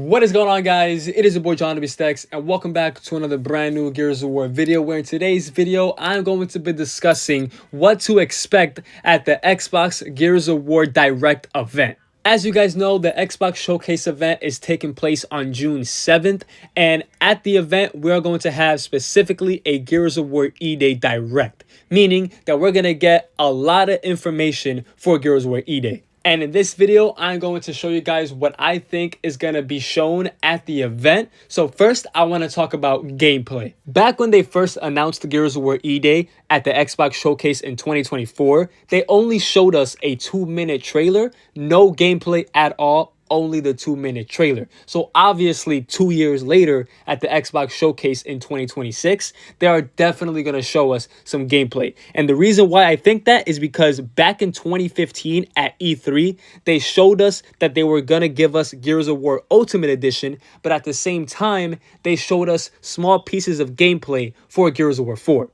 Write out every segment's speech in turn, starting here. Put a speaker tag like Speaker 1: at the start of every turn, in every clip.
Speaker 1: What is going on, guys? It is your boy John Stacks, and welcome back to another brand new Gears of War video, where in today's video I'm going to be discussing what to expect at the Xbox Gears of War Direct event. As you guys know, the Xbox Showcase event is taking place on June 7th, and at the event we are going to have specifically a Gears of War E-Day Direct, meaning that we're going to get a lot of information for Gears of War E-Day. And in this video, I'm going to show you guys what I think is going to be shown at the event. So first, I want to talk about gameplay. Back when they first announced the Gears of War E-Day at the Xbox Showcase in 2024, they only showed us a 2-minute trailer, no gameplay at all, only the 2-minute trailer. So obviously 2 years later at the Xbox Showcase in 2026, they are definitely going to show us some gameplay. And the reason why I think that is because back in 2015 at E3, they showed us that they were going to give us Gears of War Ultimate Edition, but at the same time, they showed us small pieces of gameplay for Gears of War 4.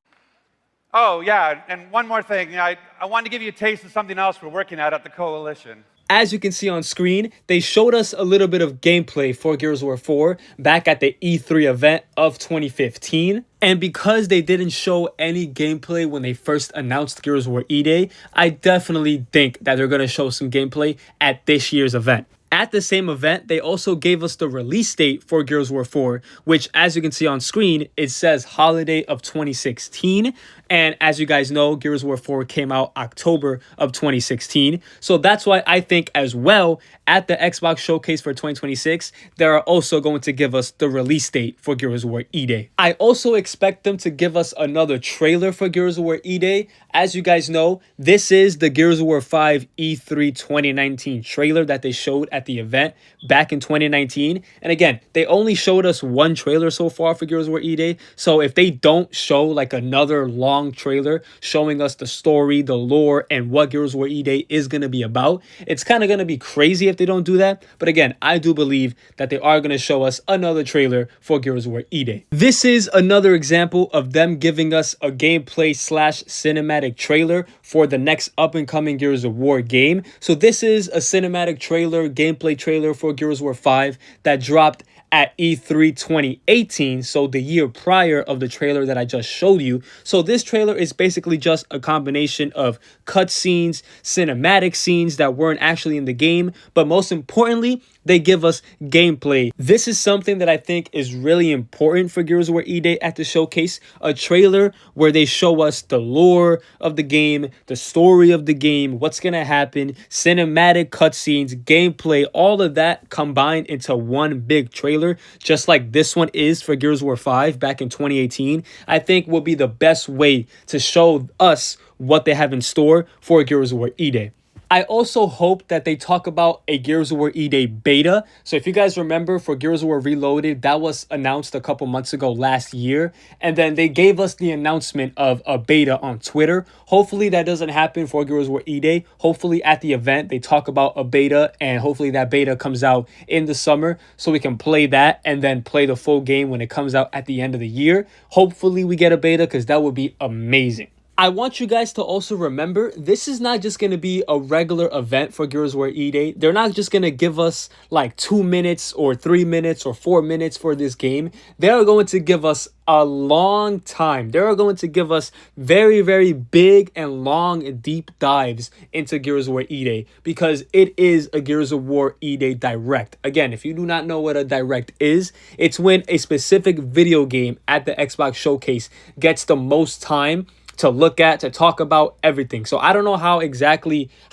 Speaker 2: Oh, yeah, and one more thing. I wanted to give you a taste of something else we're working at the Coalition.
Speaker 1: As you can see on screen, they showed us a little bit of gameplay for Gears of War 4 back at the E3 event of 2015. And because they didn't show any gameplay when they first announced Gears of War E-Day, I definitely think that they're going to show some gameplay at this year's event. At the same event, they also gave us the release date for Gears of War 4, which, as you can see on screen, it says holiday of 2016. And as you guys know, Gears of War 4 came out October of 2016. So that's why I think as well, at the Xbox Showcase for 2026, they are also going to give us the release date for Gears of War E-Day. I also expect them to give us another trailer for Gears of War E-Day. As you guys know, this is the Gears of War 5 E3 2019 trailer that they showed at the event back in 2019. And again, they only showed us one trailer so far for Gears of War E-Day. So if they don't show like another long trailer showing us the story, the lore, and what Gears of War E-Day is going to be about, it's kind of going to be crazy if they don't do that. But again, I do believe that they are going to show us another trailer for Gears of War E-Day. This is another example of them giving us a gameplay / cinematic trailer for the next up-and-coming Gears of War game. So this is a cinematic trailer, gameplay trailer for Gears of War 5 that dropped at E3 2018, so the year prior of the trailer that I just showed you. So this trailer is basically just a combination of cutscenes, cinematic scenes that weren't actually in the game, but most importantly, they give us gameplay. This is something that I think is really important for Gears of War E-Day at the showcase. A trailer where they show us the lore of the game, the story of the game, what's gonna happen, cinematic cutscenes, gameplay, all of that combined into one big trailer, just like this one is for Gears of War 5 back in 2018, I think will be the best way to show us what they have in store for Gears of War E-Day. I also hope that they talk about a Gears of War E-Day beta. So if you guys remember, for Gears of War Reloaded, that was announced a couple months ago last year. And then they gave us the announcement of a beta on Twitter. Hopefully that doesn't happen for Gears of War E-Day. Hopefully at the event, they talk about a beta, and hopefully that beta comes out in the summer so we can play that and then play the full game when it comes out at the end of the year. Hopefully we get a beta, because that would be amazing. I want you guys to also remember, this is not just going to be a regular event for Gears of War E-Day. They're not just going to give us like 2 minutes or 3 minutes or 4 minutes for this game. They are going to give us a long time. They are going to give us very, very big and long and deep dives into Gears of War E-Day, because it is a Gears of War E-Day Direct. Again, if you do not know what a Direct is, it's when a specific video game at the Xbox Showcase gets the most time to look at, to talk about everything. So I don't know how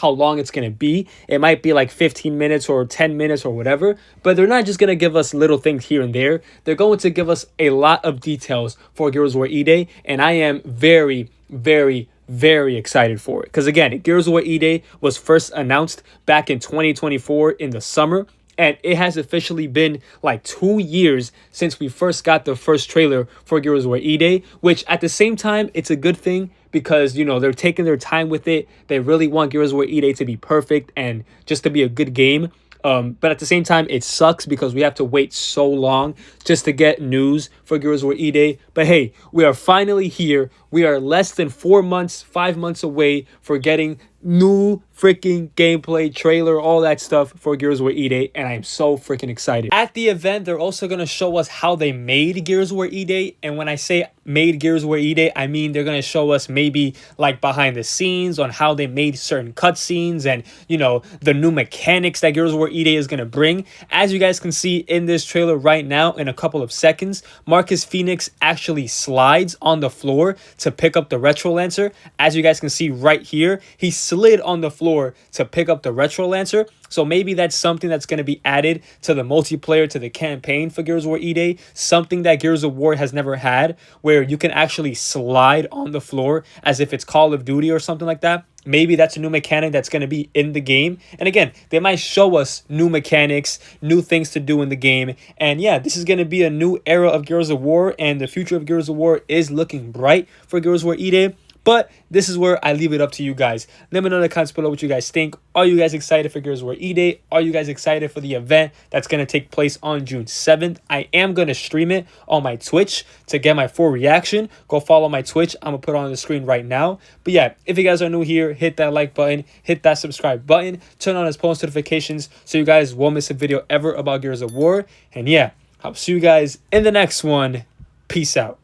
Speaker 1: long it's going to be. It might be like 15 minutes or 10 minutes or whatever, but they're not just going to give us little things here and there. They're going to give us a lot of details for Gears of War E-Day, and I am very, very, very excited for it. Because again, Gears of War E-Day was first announced back in 2024 in the summer. And it has officially been like 2 years since we first got the first trailer for Gears of War E-Day, which at the same time, it's a good thing because, you know, they're taking their time with it. They really want Gears of War E-Day to be perfect and just to be a good game. But at the same time, it sucks because we have to wait so long just to get news for Gears of War E-Day. But hey, we are finally here. We are less than 4 months, 5 months away for getting new freaking gameplay trailer, all that stuff for Gears of War E-Day, and I'm so freaking excited. At the event, they're also going to show us how they made Gears of War E-Day, and when I say made Gears of War E-Day, I mean they're going to show us maybe like behind the scenes on how they made certain cutscenes and, you know, the new mechanics that Gears of War E-Day is going to bring. As you guys can see in this trailer right now, in a couple of seconds, Marcus Phoenix actually slides on the floor to pick up the Retro Lancer. As you guys can see right here, he slid on the floor to pick up the Retro Lancer. So maybe that's something that's going to be added to the multiplayer, to the campaign for Gears of War E-Day. Something that Gears of War has never had, where you can actually slide on the floor as if it's Call of Duty or something like that. Maybe that's a new mechanic that's going to be in the game. And again, they might show us new mechanics, new things to do in the game. And yeah, this is going to be a new era of Gears of War, and the future of Gears of War is looking bright for Gears of War E-Day. But this is where I leave it up to you guys. Let me know in the comments below what you guys think. Are you guys excited for Gears of War E-Day? Are you guys excited for the event that's going to take place on June 7th? I am going to stream it on my Twitch to get my full reaction. Go follow my Twitch. I'm going to put it on the screen right now. But yeah, if you guys are new here, hit that like button, hit that subscribe button, turn on his post notifications so you guys won't miss a video ever about Gears of War. And yeah, I'll see you guys in the next one. Peace out.